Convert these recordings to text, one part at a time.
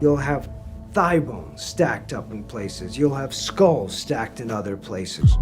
You'll have thigh bones stacked up in places. You'll have skulls stacked in other places.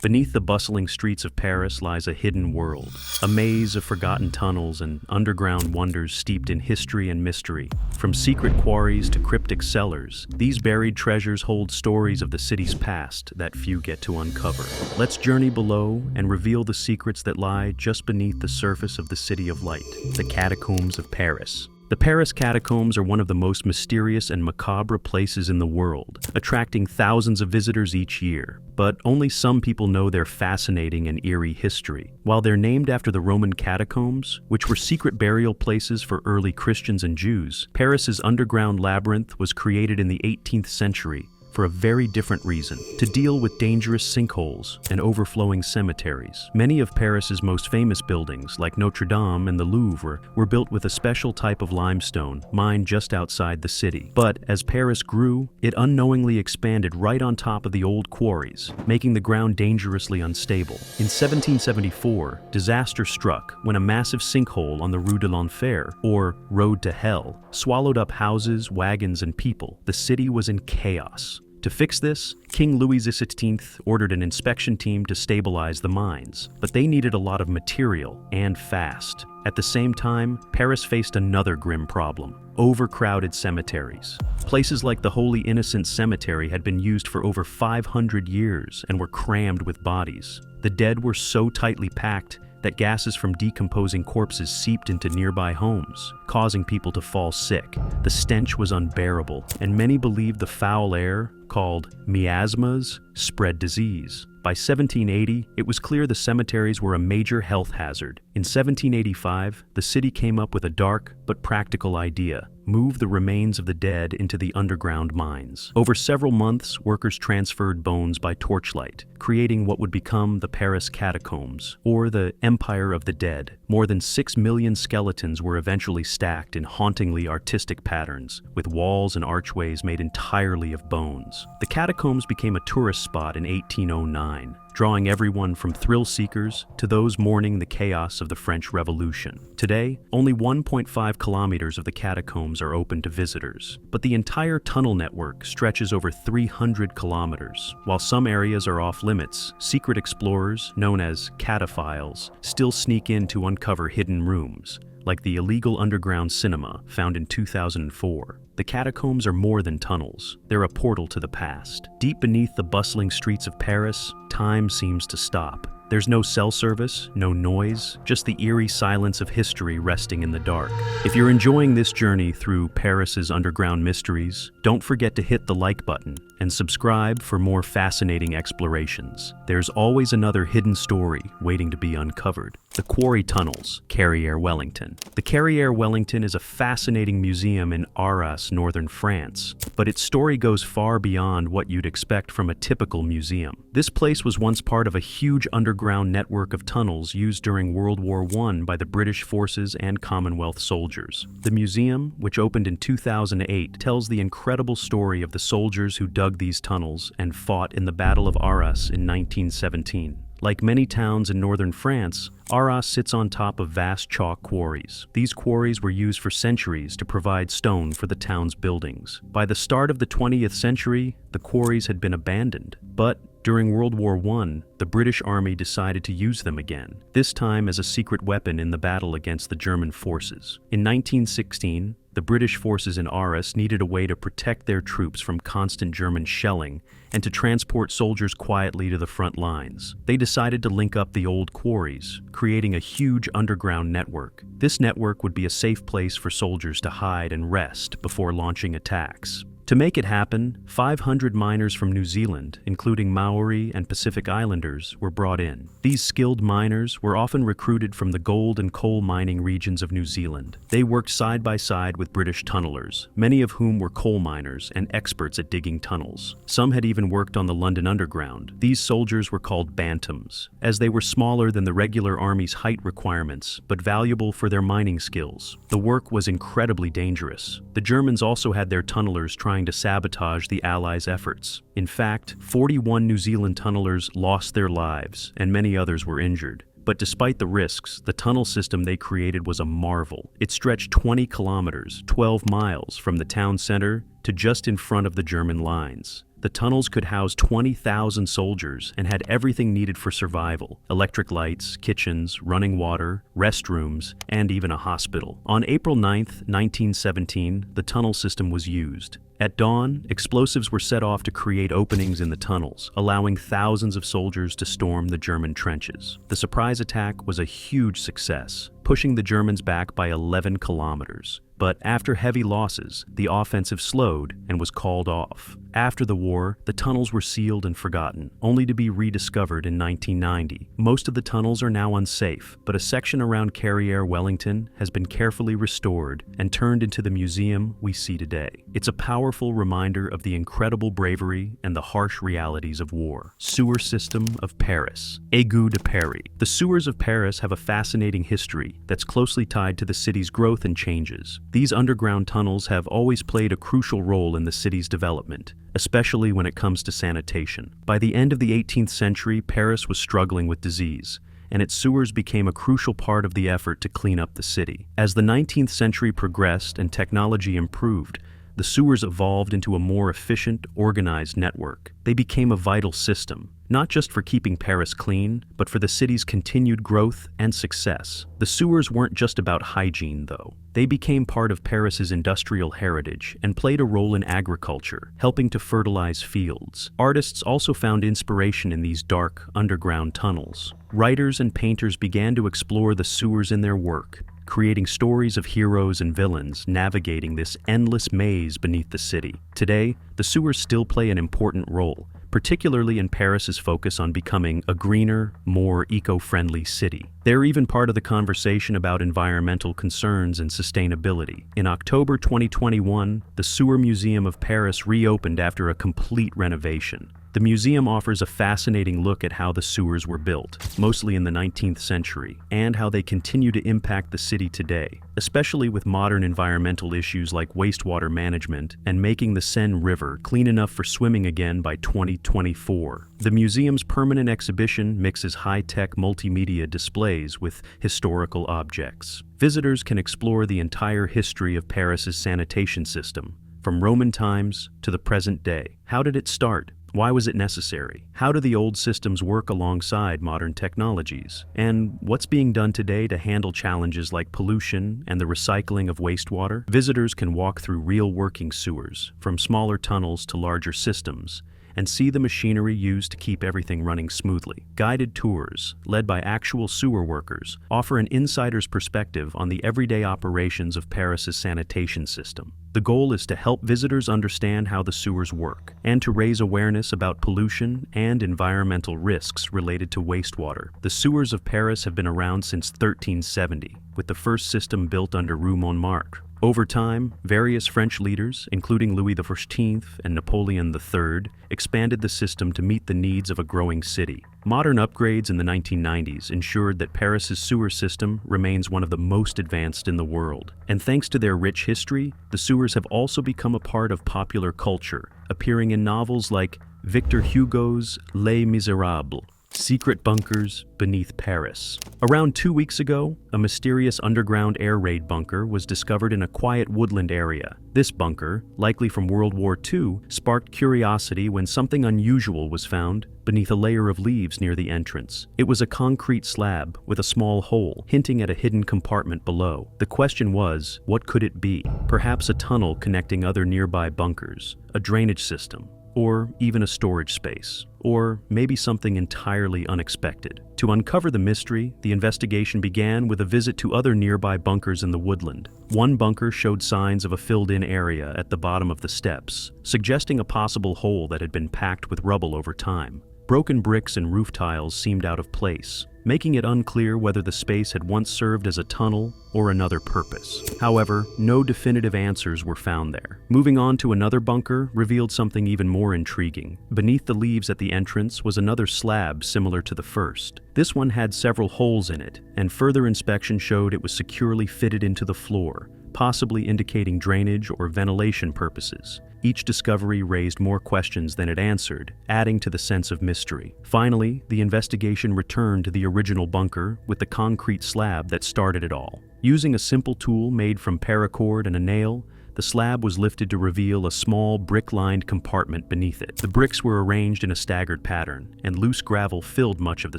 Beneath the bustling streets of Paris lies a hidden world, a maze of forgotten tunnels and underground wonders steeped in history and mystery. From secret quarries to cryptic cellars, these buried treasures hold stories of the city's past that few get to uncover. Let's journey below and reveal the secrets that lie just beneath the surface of the City of Light, the catacombs of Paris. The Paris catacombs are one of the most mysterious and macabre places in the world, attracting thousands of visitors each year. But only some people know their fascinating and eerie history. While they're named after the Roman catacombs, which were secret burial places for early Christians and Jews, Paris's underground labyrinth was created in the 18th century for a very different reason: to deal with dangerous sinkholes and overflowing cemeteries. Many of Paris's most famous buildings, like Notre Dame and the Louvre, were built with a special type of limestone mined just outside the city. But as Paris grew, it unknowingly expanded right on top of the old quarries, making the ground dangerously unstable. In 1774, disaster struck when a massive sinkhole on the Rue de l'Enfer, or Road to Hell, swallowed up houses, wagons, and people. The city was in chaos. To fix this, King Louis XVI ordered an inspection team to stabilize the mines, but they needed a lot of material, and fast. At the same time, Paris faced another grim problem: overcrowded cemeteries. Places like the Holy Innocents Cemetery had been used for over 500 years and were crammed with bodies. The dead were so tightly packed that gases from decomposing corpses seeped into nearby homes, causing people to fall sick. The stench was unbearable, and many believed the foul air, called miasmas, spread disease. By 1780, it was clear the cemeteries were a major health hazard. In 1785, the city came up with a dark but practical idea: move the remains of the dead into the underground mines. Over several months, workers transferred bones by torchlight, creating what would become the Paris catacombs, or the Empire of the Dead. More than 6 million skeletons were eventually stacked in hauntingly artistic patterns, with walls and archways made entirely of bones. The catacombs became a tourist spot in 1809, drawing everyone from thrill seekers to those mourning the chaos of the French Revolution. Today, only 1.5 kilometers of the catacombs are open to visitors, but the entire tunnel network stretches over 300 kilometers. While some areas are off limits, secret explorers, known as cataphiles, still sneak in to uncover hidden rooms, like the illegal underground cinema found in 2004. The catacombs are more than tunnels. They're a portal to the past. Deep beneath the bustling streets of Paris, time seems to stop. There's no cell service, no noise, just the eerie silence of history resting in the dark. If you're enjoying this journey through Paris's underground mysteries, don't forget to hit the like button and subscribe for more fascinating explorations. There's always another hidden story waiting to be uncovered. The Quarry Tunnels, Carrière Wellington. The Carrière Wellington is a fascinating museum in Arras, northern France, but its story goes far beyond what you'd expect from a typical museum. This place was once part of a huge underground network of tunnels used during World War I by the British forces and Commonwealth soldiers. The museum, which opened in 2008, tells the incredible story of the soldiers who dug these tunnels and fought in the Battle of Arras in 1917. Like many towns in northern France, Arras sits on top of vast chalk quarries. These quarries were used for centuries to provide stone for the town's buildings. By the start of the 20th century, the quarries had been abandoned. But during World War I, the British Army decided to use them again, this time as a secret weapon in the battle against the German forces. In 1916, the British forces in Arras needed a way to protect their troops from constant German shelling and to transport soldiers quietly to the front lines. They decided to link up the old quarries, creating a huge underground network. This network would be a safe place for soldiers to hide and rest before launching attacks. To make it happen, 500 miners from New Zealand, including Maori and Pacific Islanders, were brought in. These skilled miners were often recruited from the gold and coal mining regions of New Zealand. They worked side by side with British tunnelers, many of whom were coal miners and experts at digging tunnels. Some had even worked on the London Underground. These soldiers were called bantams, as they were smaller than the regular army's height requirements, but valuable for their mining skills. The work was incredibly dangerous. The Germans also had their tunnelers trying to sabotage the Allies' efforts. In fact, 41 New Zealand tunnelers lost their lives, and many others were injured. But despite the risks, the tunnel system they created was a marvel. It stretched 20 kilometers, 12 miles, from the town center to just in front of the German lines. The tunnels could house 20,000 soldiers and had everything needed for survival: electric lights, kitchens, running water, restrooms, and even a hospital. On April 9, 1917, the tunnel system was used. At dawn, explosives were set off to create openings in the tunnels, allowing thousands of soldiers to storm the German trenches. The surprise attack was a huge success, pushing the Germans back by 11 kilometers. But after heavy losses, the offensive slowed and was called off. After the war, the tunnels were sealed and forgotten, only to be rediscovered in 1990. Most of the tunnels are now unsafe, but a section around Carrière Wellington has been carefully restored and turned into the museum we see today. It's a powerful reminder of the incredible bravery and the harsh realities of war. Sewer system of Paris. Égout de Paris. The sewers of Paris have a fascinating history that's closely tied to the city's growth and changes. These underground tunnels have always played a crucial role in the city's development, especially when it comes to sanitation. By the end of the 18th century, Paris was struggling with disease, and its sewers became a crucial part of the effort to clean up the city. As the 19th century progressed and technology improved, the sewers evolved into a more efficient, organized network. They became a vital system, not just for keeping Paris clean, but for the city's continued growth and success. The sewers weren't just about hygiene, though. They became part of Paris's industrial heritage and played a role in agriculture, helping to fertilize fields. Artists also found inspiration in these dark, underground tunnels. Writers and painters began to explore the sewers in their work, creating stories of heroes and villains navigating this endless maze beneath the city. Today, the sewers still play an important role, particularly in Paris's focus on becoming a greener, more eco-friendly city. They're even part of the conversation about environmental concerns and sustainability. In October 2021, the Sewer Museum of Paris reopened after a complete renovation. The museum offers a fascinating look at how the sewers were built, mostly in the 19th century, and how they continue to impact the city today, especially with modern environmental issues like wastewater management and making the Seine River clean enough for swimming again by 2024. The museum's permanent exhibition mixes high-tech multimedia displays with historical objects. Visitors can explore the entire history of Paris's sanitation system, from Roman times to the present day. How did it start? Why was it necessary? How do the old systems work alongside modern technologies? And what's being done today to handle challenges like pollution and the recycling of wastewater? Visitors can walk through real working sewers, from smaller tunnels to larger systems, and see the machinery used to keep everything running smoothly. Guided tours, led by actual sewer workers, offer an insider's perspective on the everyday operations of Paris's sanitation system. The goal is to help visitors understand how the sewers work, and to raise awareness about pollution and environmental risks related to wastewater. The sewers of Paris have been around since 1370, with the first system built under Rue Montmartre. Over time, various French leaders, including Louis XIV and Napoleon III, expanded the system to meet the needs of a growing city. Modern upgrades in the 1990s ensured that Paris's sewer system remains one of the most advanced in the world. And thanks to their rich history, the sewers have also become a part of popular culture, appearing in novels like Victor Hugo's Les Miserables. Secret bunkers beneath Paris. Around 2 weeks ago, a mysterious underground air raid bunker was discovered in a quiet woodland area. This bunker, likely from World War II, sparked curiosity when something unusual was found beneath a layer of leaves near the entrance. It was a concrete slab with a small hole, hinting at a hidden compartment below. The question was, what could it be? Perhaps a tunnel connecting other nearby bunkers, a drainage system, or even a storage space, or maybe something entirely unexpected. To uncover the mystery, the investigation began with a visit to other nearby bunkers in the woodland. One bunker showed signs of a filled-in area at the bottom of the steps, suggesting a possible hole that had been packed with rubble over time. Broken bricks and roof tiles seemed out of place, making it unclear whether the space had once served as a tunnel or another purpose. However, no definitive answers were found there. Moving on to another bunker revealed something even more intriguing. Beneath the leaves at the entrance was another slab similar to the first. This one had several holes in it, and further inspection showed it was securely fitted into the floor, possibly indicating drainage or ventilation purposes. Each discovery raised more questions than it answered, adding to the sense of mystery. Finally, the investigation returned to the original bunker with the concrete slab that started it all. Using a simple tool made from paracord and a nail, the slab was lifted to reveal a small brick-lined compartment beneath it. The bricks were arranged in a staggered pattern, and loose gravel filled much of the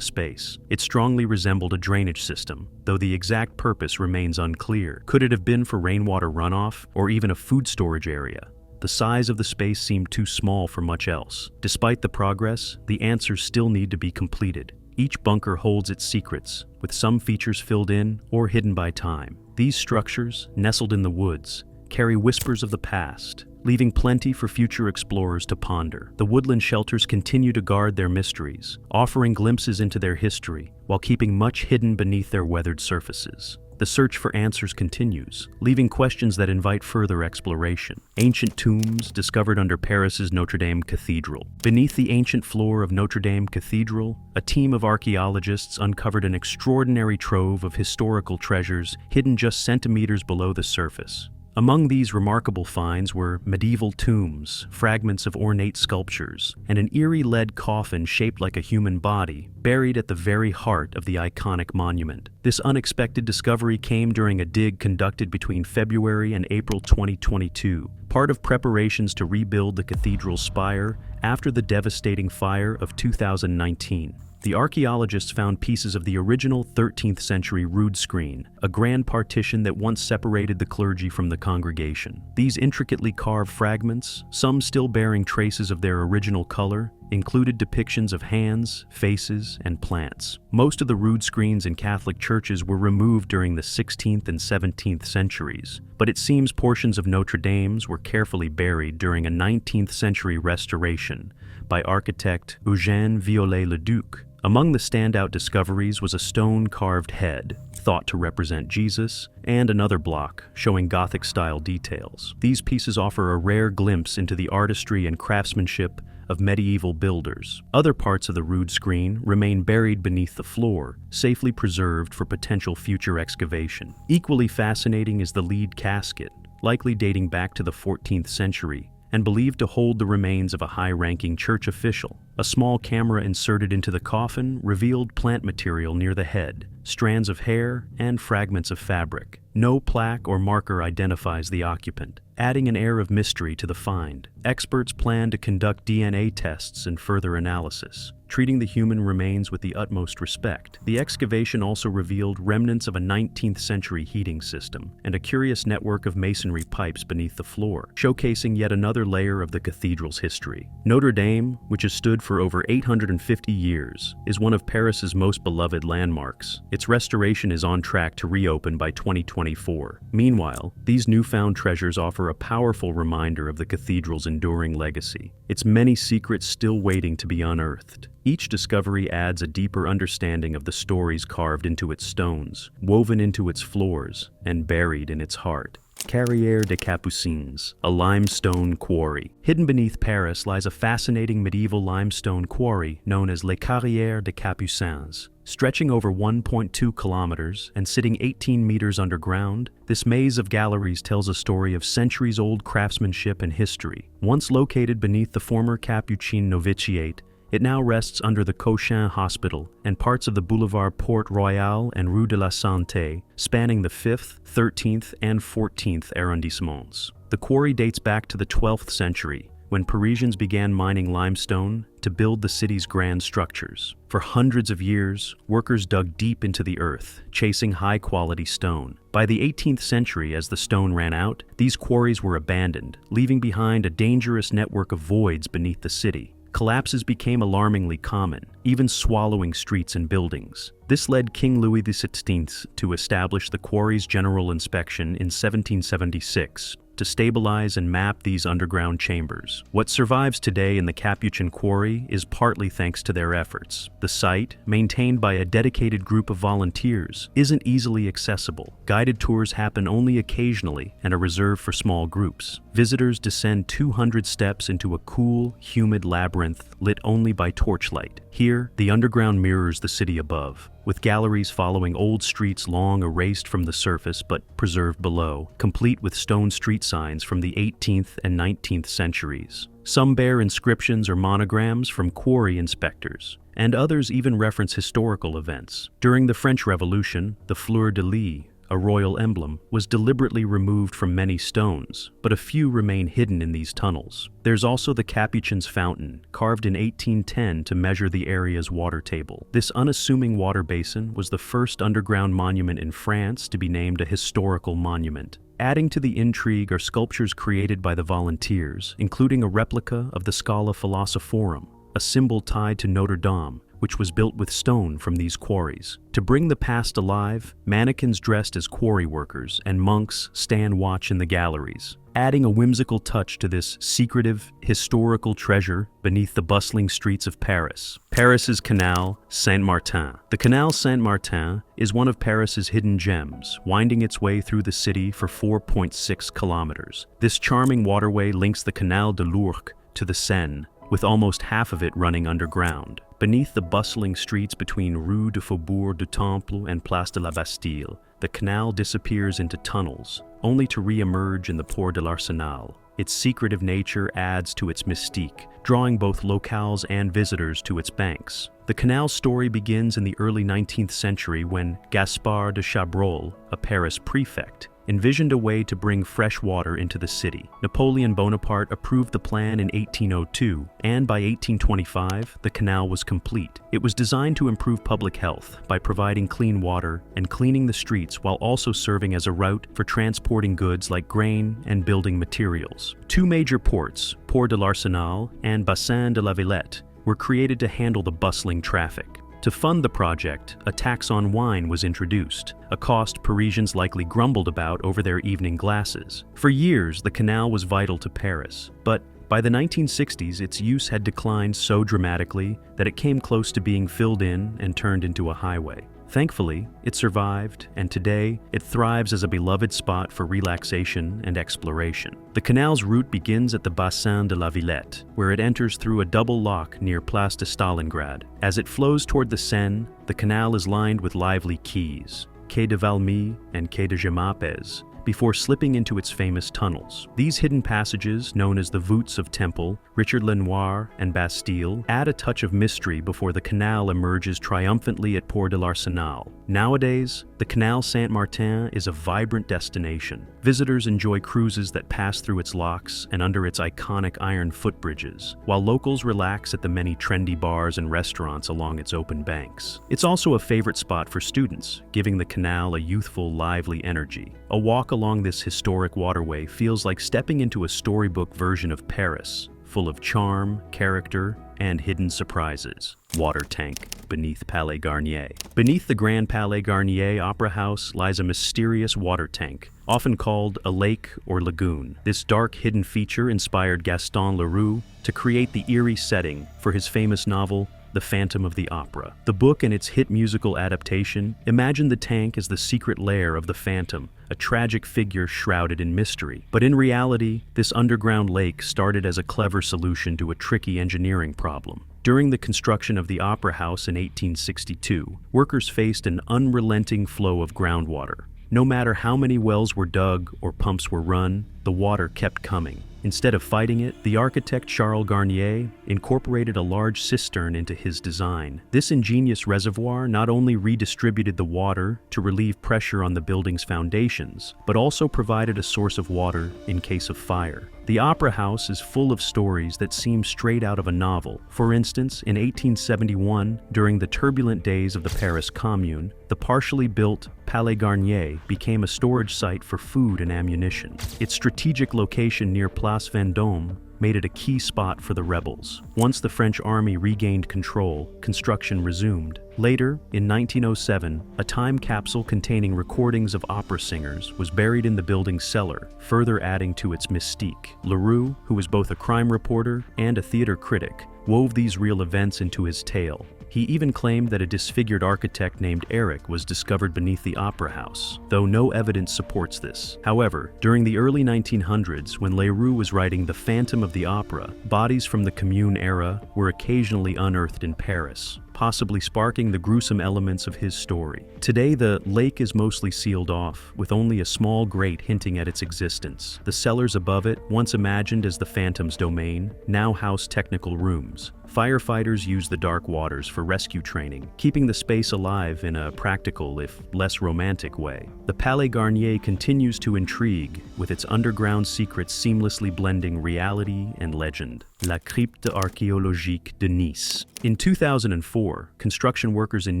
space. It strongly resembled a drainage system, though the exact purpose remains unclear. Could it have been for rainwater runoff, or even a food storage area? The size of the space seemed too small for much else. Despite the progress, the answers still need to be completed. Each bunker holds its secrets, with some features filled in or hidden by time. These structures, nestled in the woods, carry whispers of the past, leaving plenty for future explorers to ponder. The woodland shelters continue to guard their mysteries, offering glimpses into their history while keeping much hidden beneath their weathered surfaces. The search for answers continues, leaving questions that invite further exploration. Ancient tombs discovered under Paris's Notre Dame Cathedral. Beneath the ancient floor of Notre Dame Cathedral, a team of archaeologists uncovered an extraordinary trove of historical treasures hidden just centimeters below the surface. Among these remarkable finds were medieval tombs, fragments of ornate sculptures, and an eerie lead coffin shaped like a human body, buried at the very heart of the iconic monument. This unexpected discovery came during a dig conducted between February and April 2022, part of preparations to rebuild the cathedral's spire after the devastating fire of 2019. The archaeologists found pieces of the original 13th century rood screen, a grand partition that once separated the clergy from the congregation. These intricately carved fragments, some still bearing traces of their original color, included depictions of hands, faces, and plants. Most of the rood screens in Catholic churches were removed during the 16th and 17th centuries, but it seems portions of Notre Dame's were carefully buried during a 19th century restoration by architect Eugène Viollet-le-Duc. Among the standout discoveries was a stone-carved head, thought to represent Jesus, and another block showing Gothic-style details. These pieces offer a rare glimpse into the artistry and craftsmanship of medieval builders. Other parts of the rood screen remain buried beneath the floor, safely preserved for potential future excavation. Equally fascinating is the lead casket, likely dating back to the 14th century, and believed to hold the remains of a high-ranking church official. A small camera inserted into the coffin revealed plant material near the head, strands of hair, and fragments of fabric. No plaque or marker identifies the occupant, adding an air of mystery to the find. Experts plan to conduct DNA tests and further analysis, treating the human remains with the utmost respect. The excavation also revealed remnants of a 19th century heating system and a curious network of masonry pipes beneath the floor, showcasing yet another layer of the cathedral's history. Notre Dame, which has stood for over 850 years, is one of Paris's most beloved landmarks. Its restoration is on track to reopen by 2024. Meanwhile, these newfound treasures offer a powerful reminder of the cathedral's enduring legacy, its many secrets still waiting to be unearthed. Each discovery adds a deeper understanding of the stories carved into its stones, woven into its floors, and buried in its heart. Carrière des Capucines, a limestone quarry. Hidden beneath Paris lies a fascinating medieval limestone quarry known as Les Carrières des Capucins. Stretching over 1.2 kilometers and sitting 18 meters underground, this maze of galleries tells a story of centuries-old craftsmanship and history. Once located beneath the former Capuchin novitiate, it now rests under the Cochin Hospital and parts of the Boulevard Port Royal and Rue de la Santé, spanning the 5th, 13th, and 14th arrondissements. The quarry dates back to the 12th century, when Parisians began mining limestone to build the city's grand structures. For hundreds of years, workers dug deep into the earth, chasing high-quality stone. By the 18th century, as the stone ran out, these quarries were abandoned, leaving behind a dangerous network of voids beneath the city. Collapses became alarmingly common, even swallowing streets and buildings. This led King Louis XVI to establish the quarry's general inspection in 1776 to stabilize and map these underground chambers. What survives today in the Capuchin Quarry is partly thanks to their efforts. The site, maintained by a dedicated group of volunteers, isn't easily accessible. Guided tours happen only occasionally and are reserved for small groups. Visitors descend 200 steps into a cool, humid labyrinth lit only by torchlight. Here, the underground mirrors the city above, with galleries following old streets long erased from the surface but preserved below, complete with stone street signs from the 18th and 19th centuries. Some bear inscriptions or monograms from quarry inspectors, and others even reference historical events. During the French Revolution, the fleur-de-lis, a royal emblem, was deliberately removed from many stones, but a few remain hidden in these tunnels. There's also the Capuchin's Fountain, carved in 1810 to measure the area's water table. This unassuming water basin was the first underground monument in France to be named a historical monument. Adding to the intrigue are sculptures created by the volunteers, including a replica of the Scala Philosophorum, a symbol tied to Notre Dame, which was built with stone from these quarries. To bring the past alive, mannequins dressed as quarry workers and monks stand watch in the galleries, adding a whimsical touch to this secretive, historical treasure beneath the bustling streets of Paris. Paris's Canal Saint-Martin. The Canal Saint-Martin is one of Paris's hidden gems, winding its way through the city for 4.6 kilometers. This charming waterway links the Canal de l'Ourcq to the Seine, with almost half of it running underground. Beneath the bustling streets between Rue du Faubourg du Temple and Place de la Bastille, the canal disappears into tunnels, only to re-emerge in the Port de l'Arsenal. Its secretive nature adds to its mystique, drawing both locals and visitors to its banks. The canal's story begins in the early 19th century when Gaspard de Chabrol, a Paris prefect, envisioned a way to bring fresh water into the city. Napoleon Bonaparte approved the plan in 1802, and by 1825, the canal was complete. It was designed to improve public health by providing clean water and cleaning the streets while also serving as a route for transporting goods like grain and building materials. Two major ports, Port de l'Arsenal and Bassin de la Villette, were created to handle the bustling traffic. To fund the project, a tax on wine was introduced, a cost Parisians likely grumbled about over their evening glasses. For years, the canal was vital to Paris, but by the 1960s, its use had declined so dramatically that it came close to being filled in and turned into a highway. Thankfully, it survived, and today it thrives as a beloved spot for relaxation and exploration. The canal's route begins at the Bassin de la Villette, where it enters through a double lock near Place de Stalingrad. As it flows toward the Seine, the canal is lined with lively quays, Quai de Valmy and Quai de Jemmapes, before slipping into its famous tunnels. These hidden passages, known as the voûtes of Temple, Richard Lenoir, and Bastille, add a touch of mystery before the canal emerges triumphantly at Port de l'Arsenal. Nowadays, the Canal Saint-Martin is a vibrant destination. Visitors enjoy cruises that pass through its locks and under its iconic iron footbridges, while locals relax at the many trendy bars and restaurants along its open banks. It's also a favorite spot for students, giving the canal a youthful, lively energy. A walk along this historic waterway feels like stepping into a storybook version of Paris, full of charm, character, and hidden surprises. Water tank beneath Palais Garnier. Beneath the Grand Palais Garnier Opera House lies a mysterious water tank, often called a lake or lagoon. This dark hidden feature inspired Gaston Leroux to create the eerie setting for his famous novel, The Phantom of the Opera. The book and its hit musical adaptation imagine the tank as the secret lair of the Phantom, a tragic figure shrouded in mystery. But in reality, this underground lake started as a clever solution to a tricky engineering problem. During the construction of the Opera House in 1862, workers faced an unrelenting flow of groundwater. No matter how many wells were dug or pumps were run, the water kept coming. Instead of fighting it, the architect Charles Garnier incorporated a large cistern into his design. This ingenious reservoir not only redistributed the water to relieve pressure on the building's foundations, but also provided a source of water in case of fire. The Opera House is full of stories that seem straight out of a novel. For instance, in 1871, during the turbulent days of the Paris Commune, the partially built Palais Garnier became a storage site for food and ammunition. Its strategic location near Place Vendôme made it a key spot for the rebels. Once the French army regained control, construction resumed. Later, in 1907, a time capsule containing recordings of opera singers was buried in the building's cellar, further adding to its mystique. Leroux, who was both a crime reporter and a theater critic, wove these real events into his tale. He even claimed that a disfigured architect named Eric was discovered beneath the opera house, though no evidence supports this. However, during the early 1900s, when Leroux was writing The Phantom of the Opera, bodies from the Commune era were occasionally unearthed in Paris, possibly sparking the gruesome elements of his story. Today, the lake is mostly sealed off, with only a small grate hinting at its existence. The cellars above it, once imagined as the Phantom's domain, now house technical rooms. Firefighters use the dark waters for rescue training, keeping the space alive in a practical, if less romantic way. The Palais Garnier continues to intrigue, with its underground secrets seamlessly blending reality and legend. La crypte archéologique de Nice. In 2004, construction workers in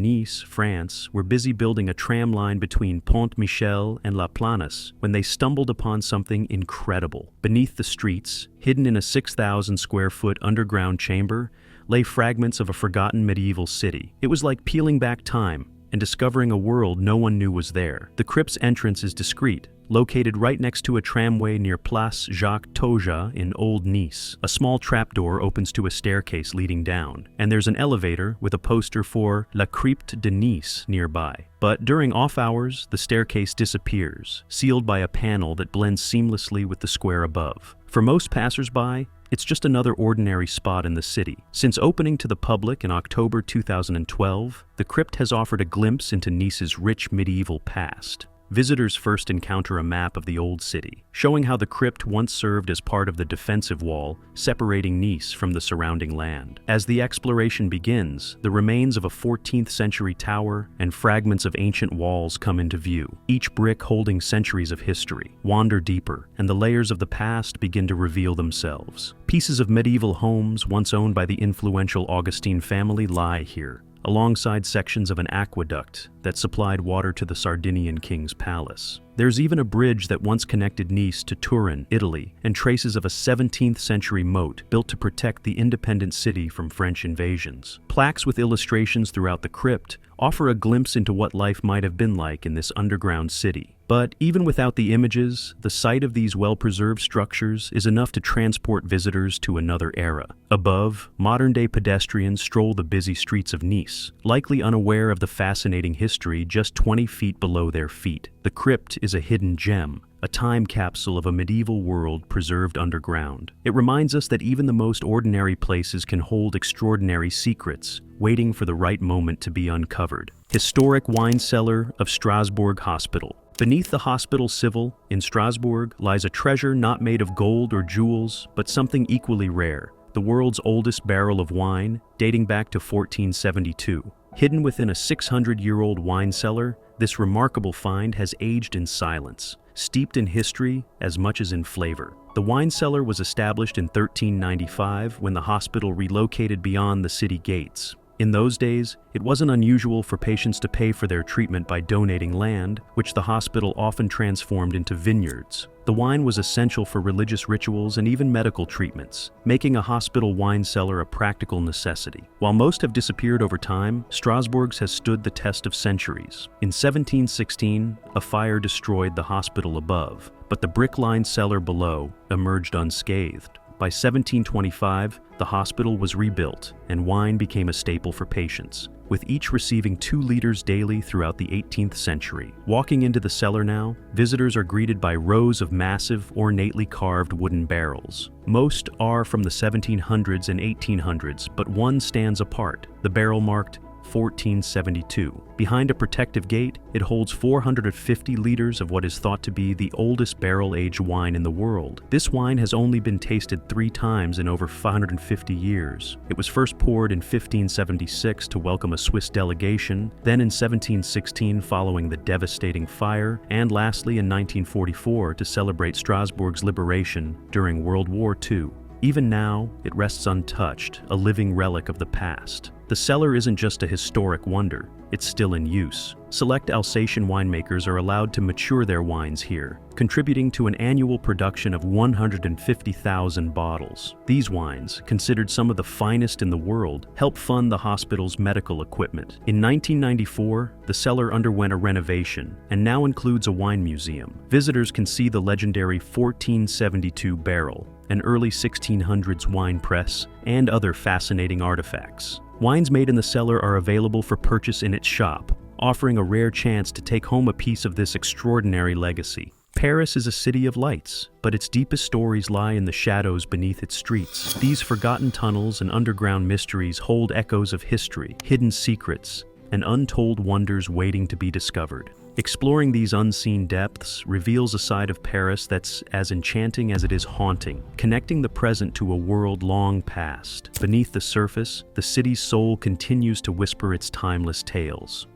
Nice, France, were busy building a tram line between Pont-Michel and La Planas when they stumbled upon something incredible. Beneath the streets, hidden in a 6,000 square foot underground chamber, lay fragments of a forgotten medieval city. It was like peeling back time and discovering a world no one knew was there. The crypt's entrance is discreet, located right next to a tramway near Place Jacques Toja in Old Nice. A small trapdoor opens to a staircase leading down, and there's an elevator with a poster for La Crypte de Nice nearby. But during off hours, the staircase disappears, sealed by a panel that blends seamlessly with the square above. For most passersby, it's just another ordinary spot in the city. Since opening to the public in October 2012, the crypt has offered a glimpse into Nice's rich medieval past. Visitors first encounter a map of the old city, showing how the crypt once served as part of the defensive wall separating Nice from the surrounding land. As the exploration begins, the remains of a 14th century tower and fragments of ancient walls come into view, each brick holding centuries of history. Wander deeper, and the layers of the past begin to reveal themselves. Pieces of medieval homes once owned by the influential Augustine family lie here, alongside sections of an aqueduct that supplied water to the Sardinian king's palace. There's even a bridge that once connected Nice to Turin, Italy, and traces of a 17th century moat built to protect the independent city from French invasions. Plaques with illustrations throughout the crypt offer a glimpse into what life might have been like in this underground city. But even without the images, the sight of these well-preserved structures is enough to transport visitors to another era. Above, modern-day pedestrians stroll the busy streets of Nice, likely unaware of the fascinating history just 20 feet below their feet. The crypt is a hidden gem, a time capsule of a medieval world preserved underground. It reminds us that even the most ordinary places can hold extraordinary secrets, waiting for the right moment to be uncovered. Historic wine cellar of Strasbourg Hospital. Beneath the hospital civil in Strasbourg lies a treasure not made of gold or jewels, but something equally rare: the world's oldest barrel of wine, dating back to 1472. Hidden within a 600-year-old wine cellar, this remarkable find has aged in silence, steeped in history as much as in flavor. The wine cellar was established in 1395 when the hospital relocated beyond the city gates. In those days, it wasn't unusual for patients to pay for their treatment by donating land, which the hospital often transformed into vineyards. The wine was essential for religious rituals and even medical treatments, making a hospital wine cellar a practical necessity. While most have disappeared over time, Strasbourg's has stood the test of centuries. In 1716, a fire destroyed the hospital above, but the brick-lined cellar below emerged unscathed. By 1725, the hospital was rebuilt, and wine became a staple for patients, with each receiving 2 liters daily throughout the 18th century. Walking into the cellar now, visitors are greeted by rows of massive, ornately carved wooden barrels. Most are from the 1700s and 1800s, but one stands apart, the barrel marked 1472. Behind a protective gate, it holds 450 liters of what is thought to be the oldest barrel-aged wine in the world. This wine has only been tasted 3 times in over 550 years. It was first poured in 1576 to welcome a Swiss delegation, then in 1716 following the devastating fire, and lastly in 1944 to celebrate Strasbourg's liberation during World War II. Even now, it rests untouched, a living relic of the past. The cellar isn't just a historic wonder, it's still in use. Select Alsatian winemakers are allowed to mature their wines here, contributing to an annual production of 150,000 bottles. These wines, considered some of the finest in the world, help fund the hospital's medical equipment. In 1994, the cellar underwent a renovation and now includes a wine museum. Visitors can see the legendary 1472 barrel, an early 1600s wine press, and other fascinating artifacts. Wines made in the cellar are available for purchase in its shop, offering a rare chance to take home a piece of this extraordinary legacy. Paris is a city of lights, but its deepest stories lie in the shadows beneath its streets. These forgotten tunnels and underground mysteries hold echoes of history, hidden secrets, and untold wonders waiting to be discovered. Exploring these unseen depths reveals a side of Paris that's as enchanting as it is haunting, connecting the present to a world long past. Beneath the surface, the city's soul continues to whisper its timeless tales.